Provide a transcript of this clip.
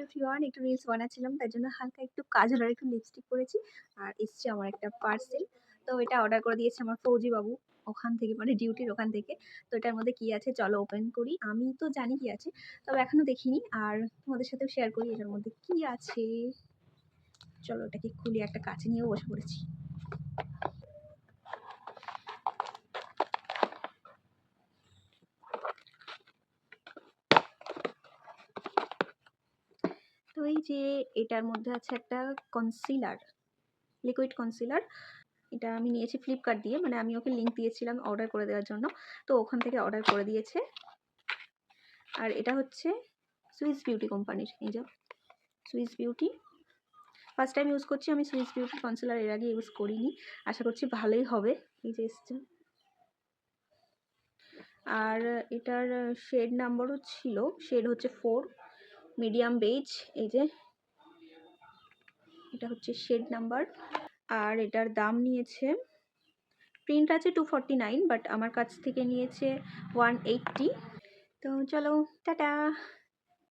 Everyone, একটু reels বানাচ্ছিলাম, তার জন্য হালকা একটু কাজল আর একটু লিপস্টিক করেছি। আর এসছে আমার একটা পার্সেল। তো এটা অর্ডার করে দিয়েছে আমার ফৌজি বাবু ওখান থেকে, মানে ডিউটির ওখান থেকে। তো এটার মধ্যে কি আছে চলো ওপেন করি। আমি তো জানি কি আছে, তবে এখনো দেখিনি, আর তোমাদের সাথেও শেয়ার করি এটার মধ্যে কি আছে। চলো এটাকে খুলি, একটা কাছে নিয়েও বসে পড়েছি। তো এই যে এটার মধ্যে আছে একটা কনসিলার, লিকুইড কনসিলার। এটা আমি নিয়েছি ফ্লিপকার্ট দিয়ে, মানে আমি ওকে লিঙ্ক দিয়েছিলাম অর্ডার করে দেওয়ার জন্য, তো ওখান থেকে অর্ডার করে দিয়েছে। আর এটা হচ্ছে সুইস বিউটি কোম্পানির, এই যে Swiss beauty. First time use করছি আমি সুইস বিউটি কনসিলার, এর আগে ইউজ করিনি, আশা করছি ভালোই হবে। এই যে এসছে, আর এটার শেড নাম্বারও ছিল, শেড হচ্ছে 4 মিডিয়াম বেজ। এই যে এটা হচ্ছে শেড নাম্বার। আর এটার দাম নিয়েছে, প্রিন্ট আছে 249, বাট আমার কাছ থেকে নিয়েছে 180। তো চলো টাটা।